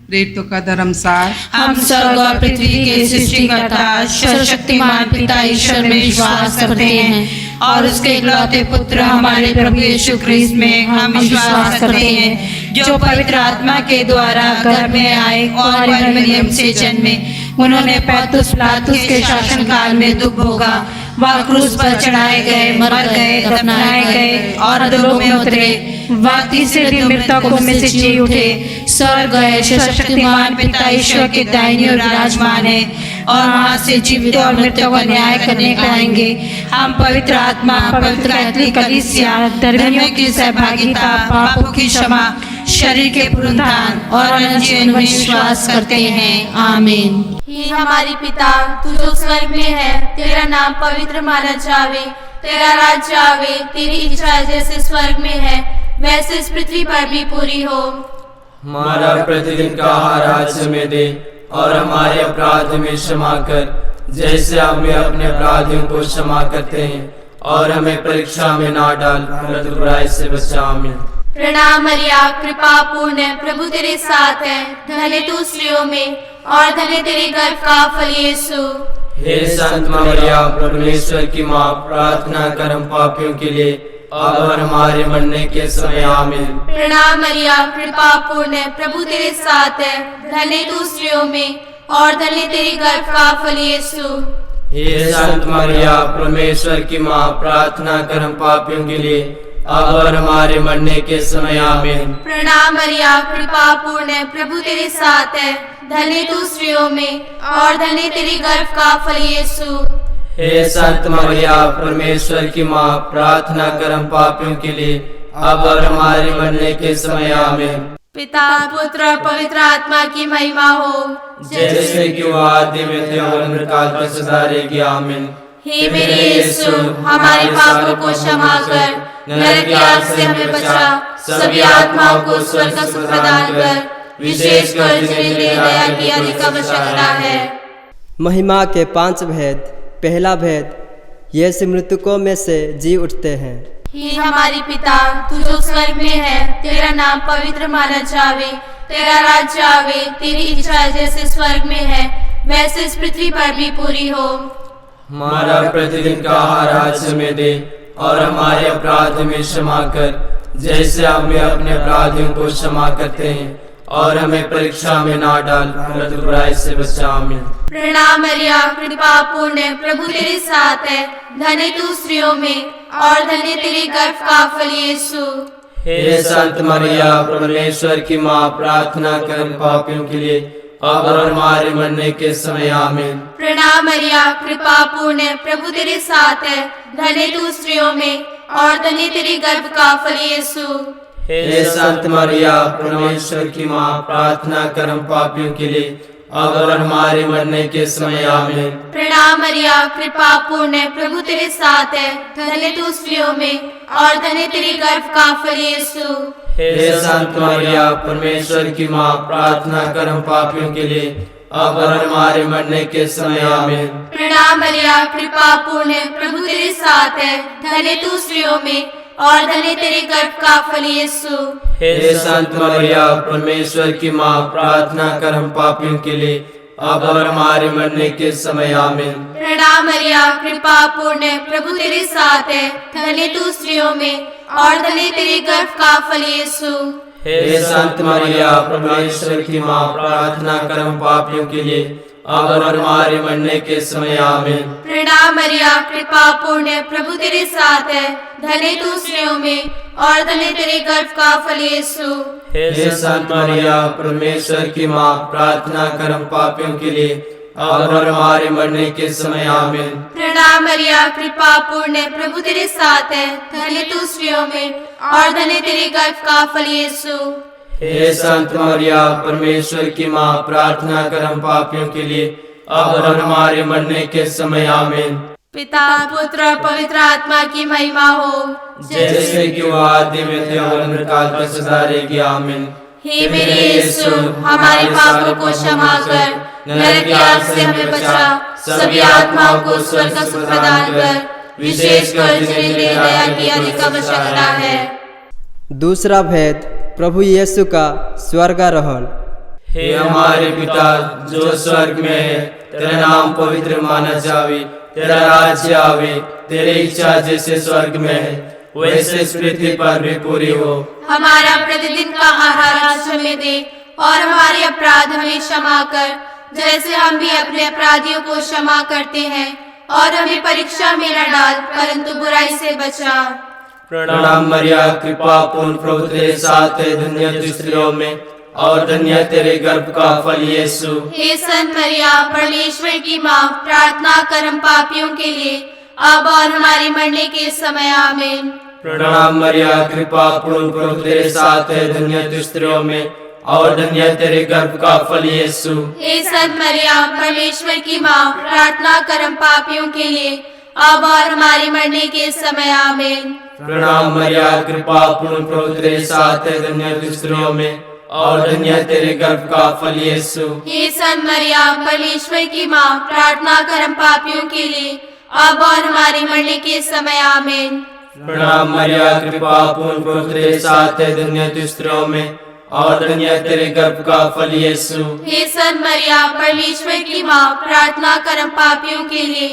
प्रेरितों का धर्मसार। हम स्वर्ग और पृथ्वी के सृष्टिकर्ता सर्वशक्तिमान पिता ईश्वर में विश्वास करते हैं और उसके इकलौते पुत्र हमारे प्रभु यीशु ख्रिस्त में हम विश्वास करते हैं, जो पवित्र आत्मा के द्वारा गर्भ में आए और मरियम से जन्मे। उन्होंने पैतुस पिलातुस के शासन काल में दुख भोगा, वह क्रूस पर चढ़ाए गए, मर गए, दफनाए गए और अधोलोक में उतरे। वह तीसरे दिन मृतकों में से जी उठे, स्वर्ग गए, सर्वशक्तिमान पिता ईश्वर के दाहिनी ओर विराजमान है और वहां से जीवित और मृतकों का न्याय करने को आएंगे। हम पवित्र आत्मा, पवित्र कैथोलिक कलीसिया, धर्मियों की सहभागिता, पापों की क्षमा, शरीर के पुनरुत्थान और अनंत जीवन में विश्वास करते हैं। आमीन। हे हमारे पिता, तू जो स्वर्ग में है, तेरा नाम पवित्र माना जावे, तेरा राज्य आवे, तेरी इच्छा जैसे स्वर्ग में है वैसे इस पृथ्वी पर भी पूरी हो। हमारा प्रतिदिन का आहार आज हमें दे और हमारे अपराध में क्षमा कर, जैसे हमें अपने अपराधियों को क्षमा करते हैं, और हमें परीक्षा में ना डाल, परंतु बुराई से बचा। आमीन। प्रणाम मरिया, कृपा पूर्ण, प्रभु तेरे साथ है, धन्य तू स्त्रियों में और धन्य तेरे गर्भ का फल यीशु। हे संत मरिया, परमेश्वर की माँ, प्रार्थना कर हम पापियों के लिए अब और हमारे मरने के समय। आमीन। प्रणाम मरिया, कृपा पूर्ण, प्रभु तेरे साथ है, धन्य तू स्त्रियों में और धन्य तेरे गर्भ का फल यीशु। हे संत मरिया, परमेश्वर की माँ, प्रार्थना कर हम पापियों के लिए अब और हमारे मरने के समय। आमीन। प्रणाम मरिया, कृपा पूर्ण, प्रभु तेरे साथ है, धन्य तू स्त्रियों में और धन्य तेरे गर्भ का फल यीशु। हे संत मरिया, परमेश्वर की माँ, प्रार्थना कर हम पापियों के लिए अब और हमारे मरने के समय। आमीन। पिता, पुत्र और पवित्र आत्मा की महिमा हो, जैसे कि वो आदि में थे और अनंतकाल तक सदा रहेगी। आमीन। हे मेरे यीशु, हमारे पापों को क्षमा कर, नरक की आग से हमें बचा, सभी आत्माओं को स्वर्ग का सुख प्रदान कर, विशेषकर जिन्हें तेरी दया की अधिक आवश्यकता है। महिमा के 5 भेद। पहला भेद, यीशु मृतकों में से जी उठते हैं। हे हमारे पिता, तू जो स्वर्ग में है, तेरा नाम पवित्र माना जावे, तेरा राज्य आवे, तेरी इच्छा जैसे स्वर्ग में है वैसे इस पृथ्वी पर भी पूरी हो। हमारा प्रतिदिन का आहार आज हमें दे और हमारे अपराध में क्षमा कर, जैसे हमें अपने अपराधियों को क्षमा करते हैं, और हमें परीक्षा में ना डाल, परंतु बुराई से बचा। आमीन। प्रणाम मरिया, कृपा पूर्ण, प्रभु तेरे साथ है, धन्य तू स्त्रियों में और धन्य तेरे गर्भ का फल यीशु। हे संत मरिया, परमेश्वर की माँ, प्रार्थना कर पापियों के लिए अब और हमारे मरने के समय। आमीन। प्रणाम मरिया, कृपा पूर्ण, प्रभु तेरे साथ है, धन्य तू स्त्रियों में और धन्य तेरे गर्भ का फल यीशु। हे संत मरिया, परमेश्वर की माँ, प्रार्थना कर हम पापियों के लिए अब और हमारे मरने के समय। आमीन। प्रणाम मरिया, कृपा पूर्ण, प्रभु तेरे साथ है, धन्य तू स्त्रियों में और धन्य तेरे गर्भ का फल यीशु। हे संत मरिया, परमेश्वर की माँ, प्रार्थना कर हम पापियों के लिए अब और हमारे मरने के समय। आमीन। प्रणाम मरिया, कृपा पूर्ण, प्रभु तेरे साथ है, धन्य तू स्त्रियों में और धन्य तेरे गर्भ का फल यीशु। हे संत मरिया, परमेश्वर की माँ, प्रार्थना कर हम पापियों के लिए अब और हमारे मरने के समय। आमीन। प्रणाम मरिया, कृपा पूर्ण, प्रभु तेरे साथ है, धन्य तू स्त्रियों में और धन्य तेरे गर्भ का फल यीशु। हे संत मरिया, परमेश्वर की माँ, प्रार्थना कर हम पापियों के लिए अब और हमारे मरने के समय। आमीन। प्रणाम मरिया, कृपा पूर्ण, प्रभु तेरे साथ है, धन्य तू स्त्रियों में और धन्य तेरे गर्भ का फल यीशु। हे संत मरिया, परमेश्वर की माँ, प्रार्थना कर हम पापियों के लिए अब और हमारे मरने के समय। आमीन। प्रणाम मरिया, कृपा पूर्ण, प्रभु तेरे साथ है, धन्य तू स्त्रियों में और धन्य तेरे गर्भ का फल यीशु। हे संत मरिया, परमेश्वर की माँ, प्रार्थना कर हम पापियों के लिए अब और हमारे मरने के समय। आमीन। पिता, पुत्र और पवित्र आत्मा की महिमा हो, जैसे कि वो आदि में थे और अनंतकाल तक सदा रहेगी। आमीन। हे मेरे यीशु, हमारे पापों को क्षमा कर, नरक की आग से हमें बचा, सभी आत्माओं को स्वर्ग का सुख प्रदान कर, विशेषकर जिन्हें तेरी दया की अधिक आवश्यकता है। दूसरा भेद, प्रभु यीशु का स्वर्गारोहण। हे हमारे पिता जो स्वर्ग में है, तेरा नाम पवित्र माना जावे, तेरा राज्य आवे, तेरी इच्छा जैसे स्वर्ग में है वैसे इस पृथ्वी पर भी पूरी हो। हमारा प्रतिदिन का आहार आज हमें दे, और हमारे अपराध हमें क्षमा कर, जैसे हम भी अपने अपराधियों को क्षमा करते हैं, और हमें परीक्षा में न डाल, परंतु बुराई से बचा। प्रणाम मरिया, कृपा पूर्ण प्रभु तेरे साथ है, धन्य तू स्त्रियों में और धन्य तेरे गर्भ का फल यीशु। हे संत मरिया, परमेश्वर की माँ, प्रार्थना कर हम पापियों के लिए, अब और हमारी मरने के समय। आमीन। प्रणाम मरिया, कृपा पूर्ण प्रभु तेरे साथ है, धन्य तू स्त्रियों में और धन्य तेरे गर्भ का फल यीशु। हे संत मरिया, परमेश्वर की माँ, प्रार्थना कर हम पापियों के लिए, अब और हमारी मरने के समय। आमीन। प्रणाम मरिया, कृपा पूर्ण प्रभु तेरे साथ है, धन्य तू स्त्रियों में और धन्य तेरे गर्भ का फल यीशु। हे संत मरिया, परमेश्वर की माँ, प्रार्थना कर हम पापियों के लिए, अब और हमारी मरने के समय। आमीन। प्रणाम मरिया, कृपा पूर्ण प्रभु तेरे साथ है, धन्य तू स्त्रियों में और धन्य तेरे गर्भ का फल यीशु। हे संत मरिया, परमेश्वर की माँ, प्रार्थना कर हम पापियों के लिए,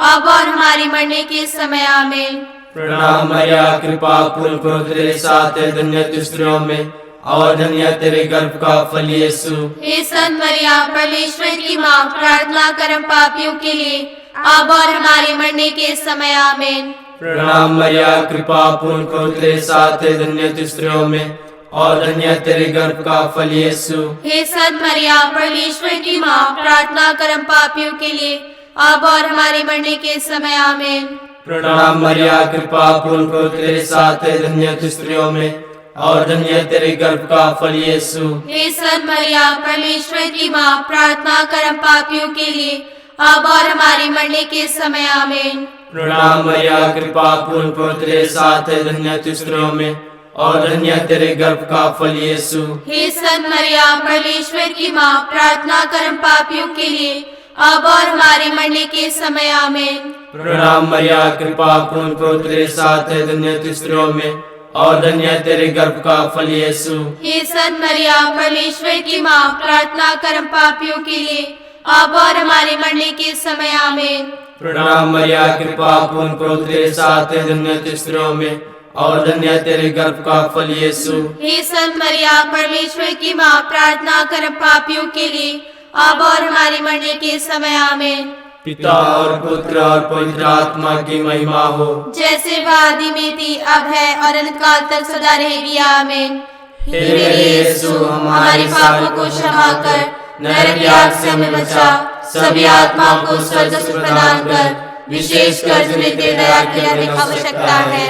अब और हमारी मरने के समय। आमीन। प्रणाम मरिया, कृपा पूर्ण प्रभु तेरे साथ है, धन्य तू स्त्रियों में और धन्य तेरे गर्भ का फल यीशु। हे संत मरिया, परमेश्वर की माँ, प्रार्थना कर हम पापियों के लिए, अब और हमारी मरने के समय। आमीन। प्रणाम मरिया, कृपा पूर्ण प्रभु तेरे साथ है, धन्य तू स्त्रियों में और धन्य तेरे गर्भ का फल यीशु। हे संत मरिया, परमेश्वर की माँ, प्रार्थना कर हम पापियों के लिए, अब और हमारी मरने के समय। आमीन। प्रणाम मरिया, कृपा पूर्ण प्रभु तेरे साथ है, धन्य तू स्त्रियों में और धन्य तेरे गर्भ का फल यीशु। हे संत मरिया, परमेश्वर की माँ, प्रार्थना कर हम पापियों के लिए, अब और हमारी मरने के समय। आमीन। प्रणाम मरिया, कृपा पूर्ण प्रभु तेरे साथ है, धन्य तू स्त्रियों में और धन्य तेरे गर्भ का फल यीशु। हे संत मरिया, परमेश्वर की माँ, प्रार्थना कर हम पापियों के लिए, अब और हमारी मरने के समय। आमीन। प्रणाम मरिया, कृपा पूर्ण प्रभु तेरे साथ है, धन्य तू स्त्रियों में और धन्य तेरे गर्भ का फल यीशु। हे संत मरिया, परमेश्वर की माँ, प्रार्थना कर हम पापियों के लिए, अब और हमारी मरने के समय। आमीन। प्रणाम मरिया, कृपा पूर्ण प्रभु तेरे साथ है, धन्य तू स्त्रियों में और धन्य तेरे गर्भ का फल यीशु। हे संत मरिया, परमेश्वर की माँ, प्रार्थना कर हम पापियों के लिए, अब और हमारी मरने के समय। आमीन। पिता और पुत्र और पवित्र आत्मा की महिमा हो, जैसे वह आदि में थी, अब है और अनंत काल तक सदा रहेगी। आमीन। हे मेरे यीशु, हमारे पापों को क्षमा कर, नरक की आग से हमें बचा, सभी आत्माओं को स्वर्ग सुख प्रदान कर, विशेषकर जिन्हें तेरी दया की अधिक आवश्यकता है।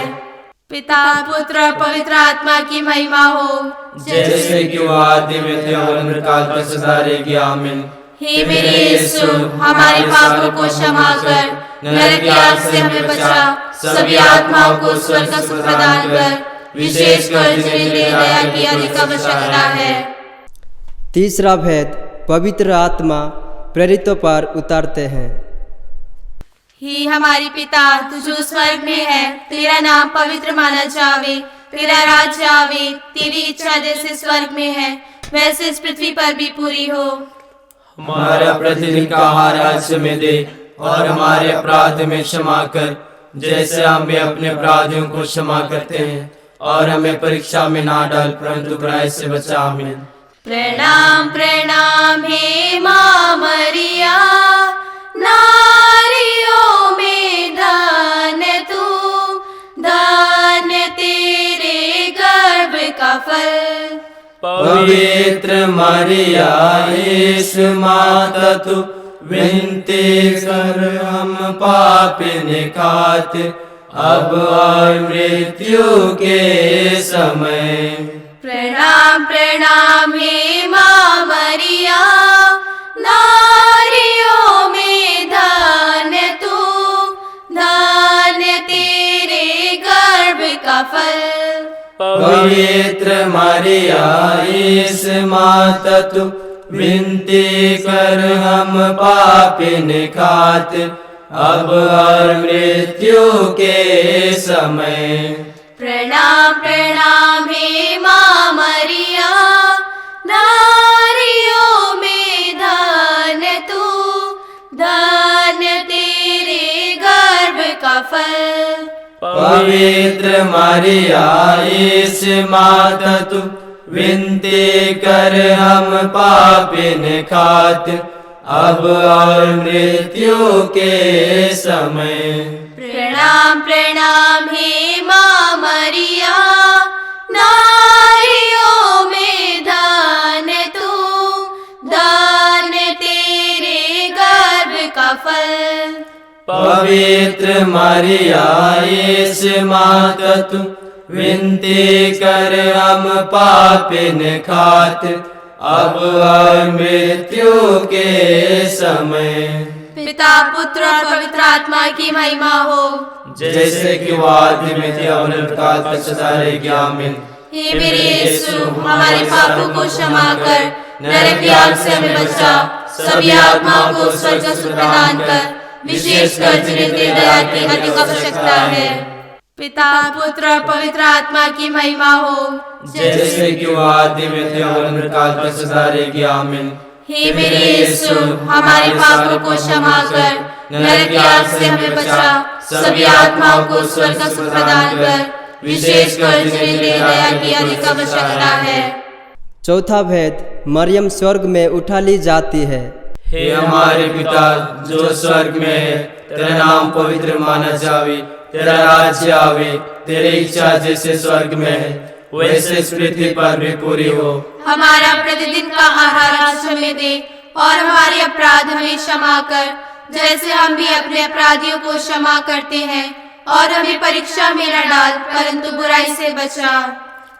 पिता, पुत्र और पवित्र आत्मा की महिमा हो, जैसे कि वह आदि में थे और अनंत काल तक सदा रहेगी। आमीन। हे मेरे यीशु, हमारे पापों को क्षमा कर, नरक की आग से हमें बचा, सभी आत्माओं को स्वर्ग सुख प्रदान कर, विशेषकर जिन्हें तेरी दया की अधिक आवश्यकता है। तीसरा भेद, पवित्र आत्मा प्रेरितों पर उतारते हैं। हे हमारे पिता, तू जो स्वर्ग में है, तेरा नाम पवित्र माना जावे, तेरा राज्य आवे, तेरी इच्छा जैसे स्वर्ग में है वैसे इस पृथ्वी पर भी पूरी हो। हमारा प्रतिदिन का आहार आज हमें दे और हमारे अपराध में क्षमा कर, जैसे हम भी अपने अपराधियों को क्षमा करते हैं, और हमें परीक्षा में ना डाल, परंतु बुराई से बचा। आमीन। प्रणाम प्रणाम हे माँ मरिया, नारियों में धन्य तू, धन्य तेरे गर्भ का फल। पवित्र मरिया इस माता तू, विनती कर हम पापिन खातिर, अब और मृत्यु के समय। प्रणाम प्रणाम हे माँ मरिया, नारियों में धन्य तू, धन्य तेरे गर्भ का फल। पवित्र मरिया इस माता तू, विनती कर हम पापिन खातिर, अब और मृत्यु के समय। प्रणाम प्रणाम हे माँ मरिया, नारियों धन्य तेरे गर्भ का फल। पवित्र मरिया इस माता तू विनती कर हम पापिन खातिर अब और मृत्यु के समय। प्रणाम प्रणाम हे माँ मरिया, नारियों में धन्य तू, धन्य तेरे गर्भ का फल। पवित्र मरिया इस माता तू विनती कर हम पापिन खातिर अब और मृत्यु के समय। पिता पुत्र और पवित्र आत्मा की महिमा हो, जैसे कि वो आदि में थी और काल तक सदा रहेगी आमीन। हे मेरे यीशु, हमारे पापों को क्षमा कर, नरक की आग से हमें बचा, सभी आत्माओं को स्वर्ग सुख प्रदान कर, विशेषकर जिन्हें तेरी दया की अधिक आवश्यकता है। पिता पुत्र और पवित्र आत्मा की महिमा हो, जैसे कि वो आदि में थे और काल तक सदा रहेगी आमीन। हे मेरे यीशु, हमारे पापों को क्षमा कर, नरक की आग से हमें बचा, सभी आत्माओं को स्वर्ग सुख प्रदान कर, विशेषकर जिन्हें तेरी दया की अधिक आवश्यकता है। चौथा भेद, मरियम स्वर्ग में उठा ली जाती है। हे हमारे पिता जो स्वर्ग में है, तेरा नाम पवित्र माना जावे, तेरा राज्य आवे, तेरी इच्छा जैसे स्वर्ग में है वैसे इस पृथ्वी पर भी पूरी हो। हमारा प्रतिदिन का आहार आज हमें दे, और हमारे अपराध हमें क्षमा कर, जैसे हम भी अपने अपराधियों को क्षमा करते हैं, और हमें परीक्षा में न डाल, परंतु बुराई से बचा।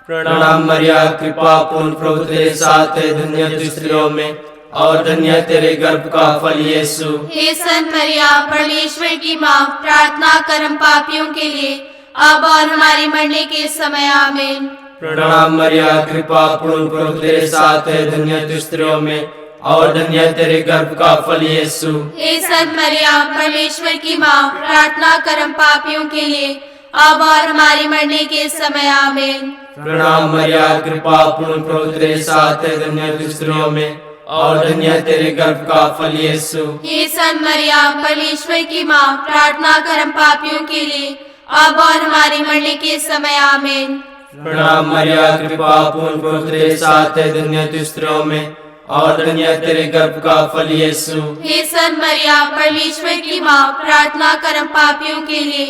प्रणाम मरिया, कृपा पूर्ण प्रभु तेरे साथ है, धन्य तू स्त्रियों में और धन्य तेरे गर्भ का फल यीशु। हे संत मरिया, परमेश्वर की माँ, प्रार्थना कर हम पापियों के लिए, अब और हमारी मरने के समय आमीन। प्रणाम मरिया, कृपा पूर्ण प्रभु तेरे साथ है, धन्य तू स्त्रियों में और धन्य तेरे गर्भ का फल यीशु। हे संत मरिया, परमेश्वर की माँ, प्रार्थना कर हम पापियों के लिए, अब और हमारी मरने के समय आमीन। प्रणाम मरिया, कृपा पूर्ण प्रभु तेरे साथ है, धन्य तू स्त्रियों में और धन्य तेरे गर्भ का फल यीशु। हे संत मरिया, परमेश्वर की माँ, प्रार्थना कर हम पापियों के लिए, अब और हमारी मरने के समय आमीन। प्रणाम मरिया, कृपा पूर्ण प्रभु तेरे साथ है, धन्य तू स्त्रियों में और धन्य तेरे गर्भ का फल यीशु। हे संत मरिया, परमेश्वर की माँ, प्रार्थना कर हम पापियों के लिए,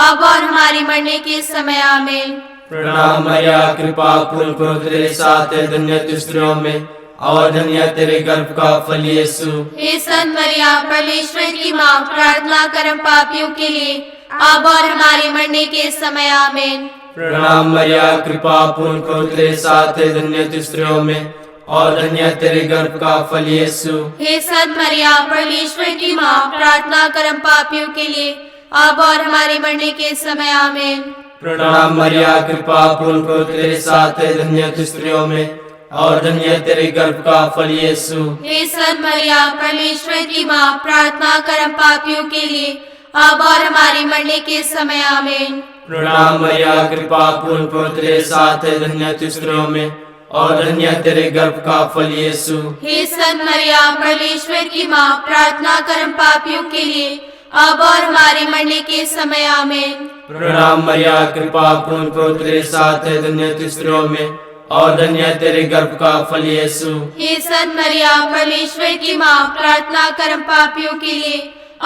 अब और हमारी मरने के समय आमीन। प्रणाम मरिया, कृपा पूर्ण प्रभु तेरे साथ है, धन्य तू स्त्रियों में और धन्य तेरे गर्भ का फल यीशु। हे संत मरिया, परमेश्वर की माँ, प्रार्थना कर हम पापियों के लिए, अब और हमारी मरने के समय आमीन। प्रणाम मरिया, कृपा पूर्ण प्रभु तेरे साथ है, धन्य तू स्त्रियों में और धन्य तेरे गर्भ का फल यीशु। हे संत मरिया, परमेश्वर की माँ, प्रार्थना कर हम पापियों के लिए, अब और हमारी मरने के समय आमीन। प्रणाम मरिया, कृपा पूर्ण प्रभु तेरे साथ है, धन्य तू स्त्रियों में और धन्य तेरे गर्भ का फल यीशु। हे संत मरिया, परमेश्वर की माँ, प्रार्थना कर हम पापियों के लिए, अब और हमारी मरने के समय आमीन। प्रणाम मरिया, कृपा पूर्ण प्रभु तेरे साथ है, धन्य तू स्त्रियों में और धन्य तेरे गर्भ का फल यीशु। हे संत मरिया, परमेश्वर की माँ, प्रार्थना कर हम पापियों के लिए, अब और हमारी मरने के समय आमीन। प्रणाम मरिया, कृपा पूर्ण प्रभु तेरे साथ है, धन्य तू स्त्रियों में और धन्य तेरे गर्भ का फल यीशु। हे संत मरिया, परमेश्वर की माँ, प्रार्थना कर हम पापियों के लिए,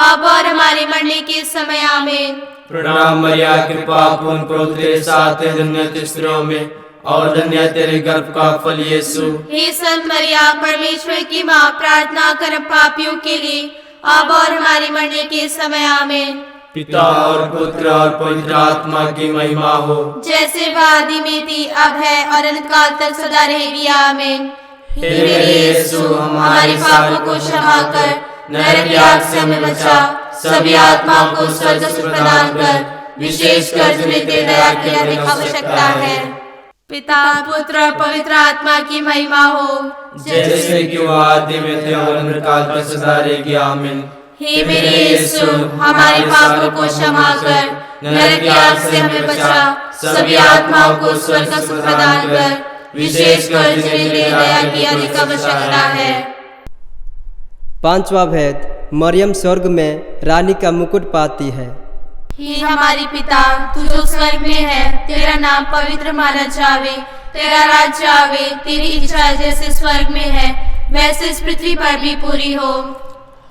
अब और हमारी मरने के समय आमीन। प्रणाम मरिया, कृपा पूर्ण प्रभु तेरे साथ है, धन्य तू स्त्रियों में और धन्य तेरे गर्भ का फल यीशु। हे संत मरिया, परमेश्वर की माँ, प्रार्थना कर हम पापियों के लिए, अब और हमारी मरने के समय आमीन। पिता और पुत्र और पवित्र आत्मा की महिमा हो, जैसे वह आदि में थी, अब है और अनंत काल तक सदा रहेगी आमीन। हे मेरे यीशु, हमारे पापों को क्षमा कर, नरक की आग से हमें बचा, सभी आत्माओं को स्वर्ग सुख प्रदान कर, विशेषकर जिन्हें तेरी दया की अधिक आवश्यकता है। पिता पुत्र और पवित्र आत्मा की महिमा हो, जैसे कि वो आदि में थे और अनंत काल तक सदा रहेगी आमीन। हे मेरे यीशु, हमारे पापों को क्षमा कर, नरक की आग से हमें बचा, सभी आत्माओं को स्वर्ग सुख प्रदान कर, विशेषकर जिन्हें तेरी दया की अधिक आवश्यकता है। पांचवा भेद, मरियम स्वर्ग में रानी का मुकुट पाती है। हे हमारे पिता, तू जो स्वर्ग में है, तेरा नाम पवित्र माना जावे, तेरा राज्य आवे, तेरी इच्छा जैसे स्वर्ग में है वैसे इस पृथ्वी पर भी पूरी हो।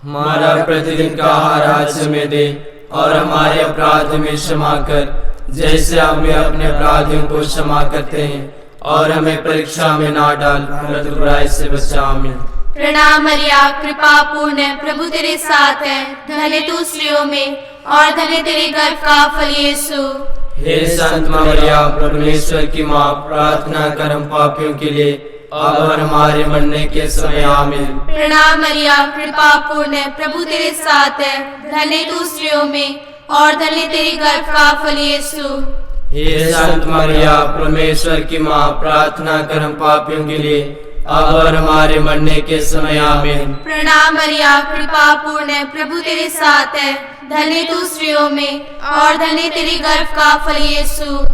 हमारा प्रतिदिन का आहार आज हमें दे, और हमारे अपराध में क्षमा कर, जैसे हमें अपने अपराधियों को क्षमा करते हैं, और हमें परीक्षा में ना डाल, परंतु बुराई से बचा। आमीन। प्रणाम मरिया, कृपा पूर्ण, प्रभु तेरे साथ है, धन्य तू स्त्रियों में और धन्य तेरे गर्भ का फल यीशु। हे संत मरिया, परमेश्वर की माँ, प्रार्थना कर हम पापियों के लिए, अब और हमारे मरने के समय। आमीन। प्रणाम मरिया, कृपा पूर्ण, प्रभु तेरे साथ है, धन्य तू स्त्रियों में और धन्य तेरे गर्भ का फल यीशु। हे संत मरिया, परमेश्वर की माँ, प्रार्थना कर हम पापियों के लिए, अब और हमारे मरने के समय। आमीन। प्रणाम मरिया, कृपा पूर्ण, प्रभु तेरे साथ है, धन्य तू स्त्रियों में और धन्य तेरे गर्भ का फल यीशु।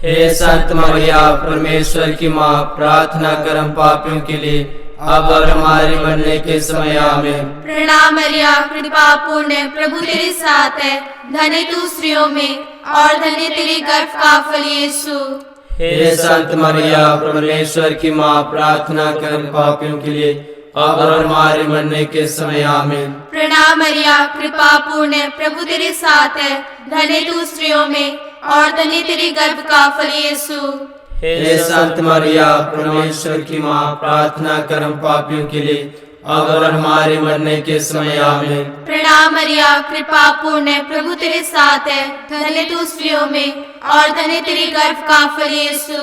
हे संत मरिया, परमेश्वर की माँ, प्रार्थना कर हम पापियों के लिए, अब और हमारे मरने के समय। आमीन। प्रणाम मरिया, कृपा पूर्ण, प्रभु तेरे साथ है, धन्य तू स्त्रियों में और धन्य तेरे गर्भ का फल यीशु। हे संत मरिया, परमेश्वर की माँ, प्रार्थना कर हम पापियों के लिए, अब और हमारे मरने के समय। आमीन। प्रणाम मरिया, कृपा पूर्ण, प्रभु तेरे साथ है, धन्य तू स्त्रियों में और धन्य तेरे गर्भ का फल यीशु। हे संत मरिया, परमेश्वर की माँ, प्रार्थना कर हम पापियों के लिए, अब और हमारे मरने के समय। आमीन। प्रणाम मरिया, कृपा पूर्ण, प्रभु तेरे साथ है, धन्य तू स्त्रियों में और धन्य तेरे गर्भ का फल यीशु।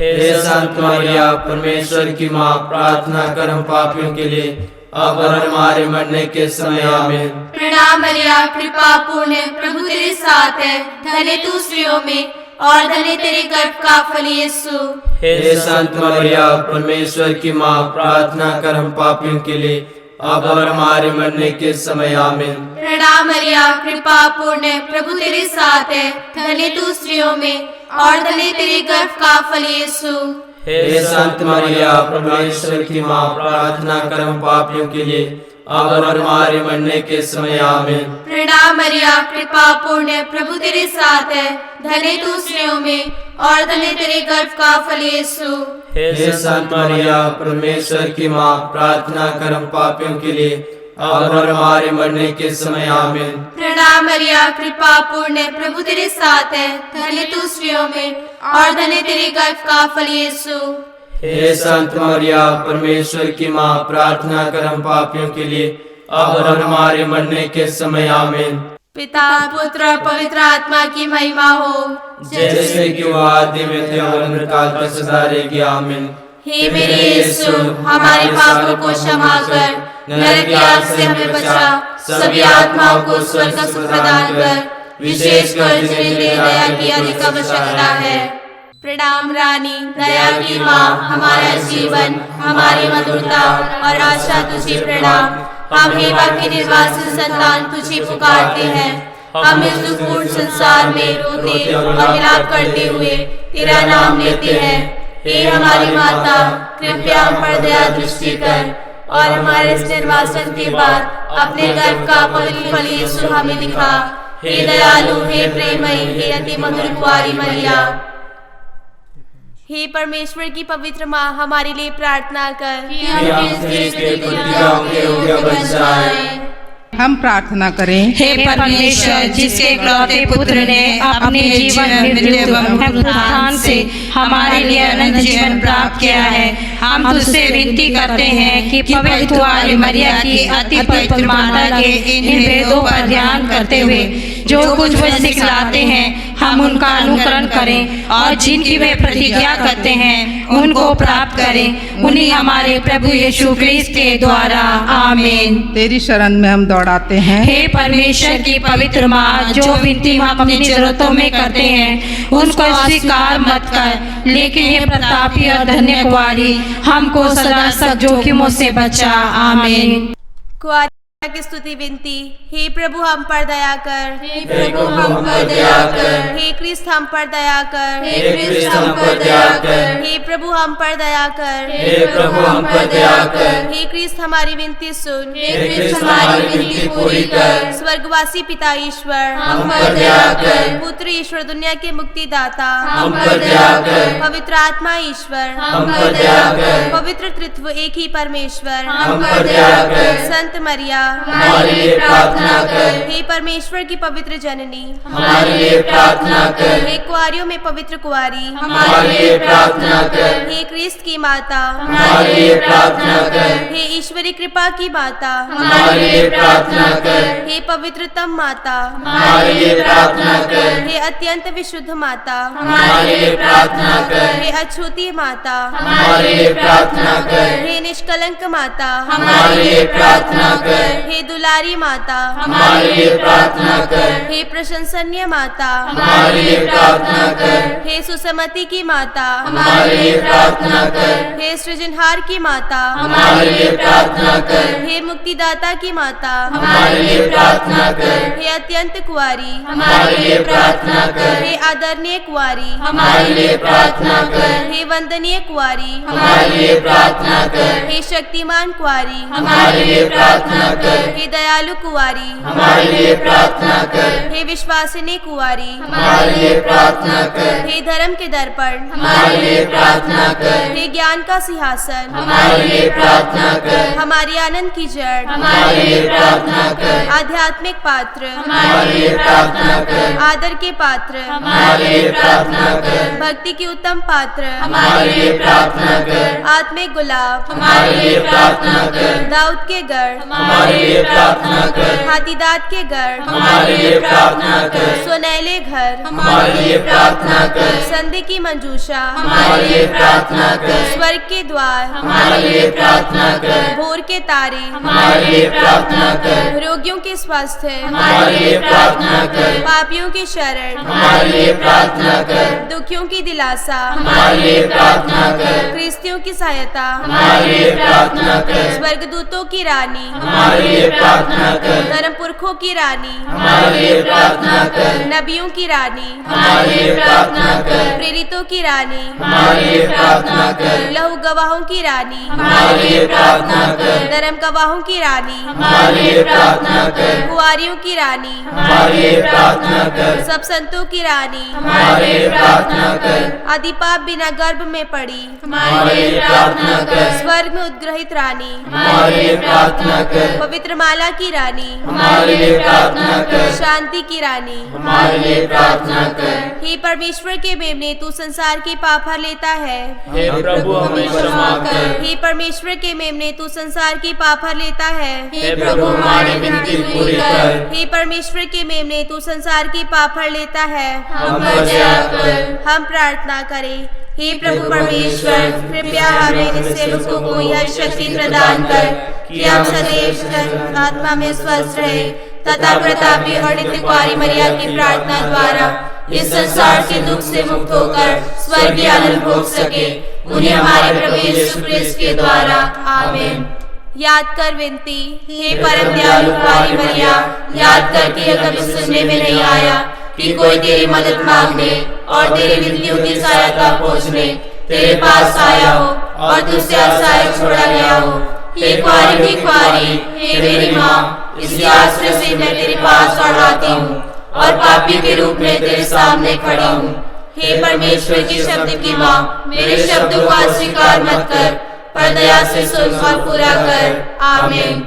हे संत मरिया, परमेश्वर की माँ, प्रार्थना कर हम पापियों के लिए, अब और हमारे मरने के समय। आमीन। प्रणाम मरिया, कृपा पूर्ण, प्रभु तेरे साथ है, धन्य तू स्त्रियों में और धन्य तेरे गर्भ का फल यीशु। हे संत मरिया, परमेश्वर की माँ, प्रार्थना कर हम पापियों के लिए, अब और हमारे मरने के समय। आमीन। प्रणाम मरिया, कृपा पूर्ण, प्रभु तेरे साथ है, धन्य तू स्त्रियों में और धन्य तेरे गर्भ का फल यीशु। हे संत मरिया, परमेश्वर की माँ, प्रार्थना कर हम पापियों के लिए, अब और हमारे मरने के समय। आमीन। प्रणाम मरिया, कृपा पूर्ण, प्रभु तेरे साथ है, धन्य तू स्त्रियों में और धन्य तेरे गर्भ का फल यीशु। हे संत मरिया, परमेश्वर की माँ, प्रार्थना कर हम पापियों के लिए, अब और हमारे मरने के समय। आमीन। प्रणाम मरिया, कृपा पूर्ण, प्रभु तेरे साथ है, धन्य तू स्त्रियों में और धन्य तेरे गर्भ का फल यीशु। हे संत मरिया, परमेश्वर की माँ, प्रार्थना कर हम पापियों के लिए, अब और हमारे मरने के समय। आमीन। पिता, पुत्र और पवित्र आत्मा की महिमा हो, जैसे कि वो आदि में थे और अंतकाल तक सदा रहेगी। आमीन। हे मेरे यीशु, हमारे पापों को क्षमा कर, नरक की आग से हमें बचा, सभी आत्माओं को स्वर्ग का सुख प्रदान कर, विशेषकर जिन्हें तेरी दया की अधिक आवश्यकता है। प्रणाम रानी, दया की माँ, हमारा जीवन, हमारी मधुरता और आशा तुझे प्रणाम। हम हेवा के निर्वासित संतान तुझे पुकारते हैं। हम इस दुखपूर्ण संसार में रोते और विलाप करते हुए तेरा नाम लेते हैं। हे हमारी माता, कृपया हम पर दया दृष्टि कर और हमारे इस निर्वासन के बाद अपने गर्भ का पवित्र फल यीशु हमें दिखा। हे दयालु, हे प्रेममयी, हे अति मधुर कुंवारी मरिया। हे परमेश्वर की पवित्र माँ, हमारे लिए प्रार्थना कर कि हम इस देश के प्रतिज्ञाओं के योग्य बन जाएं। हम प्रार्थना करें। हे परमेश्वर, जिसके इकलौते पुत्र ने अपने जीवन मृत्यु एवं पुनरुत्थान से हमारे लिए अनंत जीवन प्राप्त किया है, हम तुझसे विनती करते हैं कि पवित्र कुंवारी मरिया की अति पवित्र माता के इन वेदों पर ध्यान करते हुए जो कुछ वे सिखलाते हैं, हम उनका अनुकरण करें और जिनकी वे प्रतिज्ञा करते हैं उनको प्राप्त करें। उन्हीं हमारे प्रभु यीशु क्रिस्त के द्वारा। आमीन। तेरी शरण में हम दौड़ाते हैं। हे परमेश्वर की पवित्र माँ, जो विनती हम अपनी जरूरतों में करते हैं उनको स्वीकार मत कर, लेकिन ये प्रतापी और धन्य कुंवारी हमको सदा सब जोखिमों से बचा। आमीन। कुंवारी पूर्वक स्तुति विनती। हे प्रभु हम पर दया कर, हे प्रभु हम पर दया कर, हे क्रिस्त हम पर दया कर, हे क्रिस्त हम पर दया कर, हे प्रभु हम पर दया कर, हे प्रभु हम पर दया कर, हे क्रिस्त हमारी विनती सुन, हे क्रिस्त हमारी विनती पूरी कर। स्वर्गवासी पिता ईश्वर हम पर दया कर, पुत्र ईश्वर दुनिया के मुक्तिदाता हम पर दया कर, पवित्र आत्मा ईश्वर हम पर दया कर, पवित्र तृत्व एक ही परमेश्वर हम पर दया कर, संत मरिया हमारे लिए प्रार्थना कर, हे परमेश्वर की पवित्र जननी, हमारे लिए प्रार्थना कर, हे कुआरियों में पवित्र कुआरी, हमारे लिए प्रार्थना कर, हे क्रिस्त की माता, हमारे लिए प्रार्थना कर, हे ईश्वरी कृपा की माता, हमारे लिए प्रार्थना कर, हे पवित्रतम माता, हमारे लिए प्रार्थना कर, हे अत्यंत विशुद्ध माता, हमारे लिए प्रार्थना कर, हे अछूती माता, हमारे लिए प्रार्थना कर, हे निष्कलंक माता, हमारे लिए प्रार्थना कर, हे दुलारी माता, हमारे लिए प्रार्थना कर, हे प्रशंसनीय माता, हमारे लिए प्रार्थना कर, हे सुसमति की माता, हमारे लिए प्रार्थना कर, हे सृजनहार की माता, हमारे लिए प्रार्थना कर, हे मुक्तिदाता की माता, हमारे लिए प्रार्थना कर, हे अत्यंत कुआरी, हमारे लिए प्रार्थना कर, हे आदरणीय कुआरी, हमारे लिए प्रार्थना कर, हे वंदनीय कुआरी, हमारे लिए प्रार्थना कर, हे शक्तिमान कुआरी, हमारे लिए प्रार्थना कर, हे दयालु कुआरी, हमारे लिए प्रार्थना कर, हे विश्वासिनी कुआरी, हमारे लिए प्रार्थना कर, हे धर्म के दर्पण, हमारे लिए प्रार्थना कर, हे ज्ञान का सिंहासन, हमारे लिए प्रार्थना कर, हमारी आनंद की जड़, हमारे लिए प्रार्थना कर, आध्यात्मिक पात्र, हमारे लिए प्रार्थना कर, आदर के पात्र, हमारे लिए प्रार्थना कर, भक्ति की उत्तम पात्र, हमारे लिए प्रार्थना कर, आत्मिक गुलाब, हमारे लिए प्रार्थना कर, दाऊद के गढ़, हमारे लिए प्रार्थना कर, हाथीदांत के गढ़, हमारे लिए प्रार्थना कर, सोनैले घर, हमारे लिए प्रार्थना कर, संधि की मंजूषा, हमारे लिए प्रार्थना कर, स्वर्ग के द्वार, हमारे लिए प्रार्थना कर, भोर के तारे, हमारे लिए प्रार्थना कर, रोगियों के स्वास्थ्य, हमारे लिए प्रार्थना कर, पापियों की शरण, हमारे लिए प्रार्थना कर, दुखियों की दिलासा, हमारे लिए प्रार्थना कर, क्रिस्तियों की सहायता, हमारे लिए प्रार्थना कर, स्वर्गदूतों की रानी, हमारे लिए प्रार्थना कर, धर्म पुरखों की रानी, हमारे लिए प्रार्थना कर, नबियों की रानी, हमारे लिए प्रार्थना कर, प्रेरितों की रानी, हमारे लिए प्रार्थना कर, लहू गवाहों की रानी, हमारे लिए प्रार्थना कर, धर्म गवाहों की रानी, हमारे लिए प्रार्थना कर, कुआरियों की रानी, हमारे लिए प्रार्थना कर, सब संतों की रानी, हमारे लिए प्रार्थना कर, आदिपाप बिना गर्भ में पड़ी, हमारे लिए प्रार्थना कर, स्वर्ग में उद्ग्रहित रानी, हमारे लिए प्रार्थना कर, पवित्र माला की रानी, हमारे लिए प्रार्थना कर, शांति की रानी, हमारे लिए प्रार्थना कर, हे परमेश्वर के मेमने तू संसार के पाप हर लेता है, हे प्रभु हमें क्षमा कर। हे परमेश्वर के मेमने तू संसार के पाप हर लेता है, हे प्रभु हमारी विनती पूरी कर। हे परमेश्वर के मेमने तू संसार के पाप हर लेता है, हम पर दया कर, हम प्रार्थना करें। हे प्रभु परमेश्वर, कृपया हमें सेवकों को यह शक्ति प्रदान कर कि हम सदैव आत्मा में स्वस्थ रहे तथा प्रतापी और नित्य कुआरी मरिया की प्रार्थना द्वारा इस संसार के दुख से मुक्त होकर स्वर्गीय आनंद भोग सके। उन्हें हमारे प्रभु यीशु क्रिस्त के द्वारा आमीन। याद कर विनती। हे परम दयालु कुआरी मरिया, याद कर कि यह कभी सुनने में नहीं आया कि कोई तेरी मदद मांगने और तेरी विनतियों की सहायता खोजने तेरे पास आया हो और तुझसे असहाय छोड़ा गया हो। हे कुआरी की कुआरी, हे मेरी माँ, इसी आश्रय से मैं तेरे पास और आती हूँ और पापी के रूप में तेरे सामने खड़ी हूँ। हे परमेश्वर की शब्द की माँ, मेरे शब्दों को अस्वीकार मत कर, पर दया से सुन और पूरा कर। आमीन।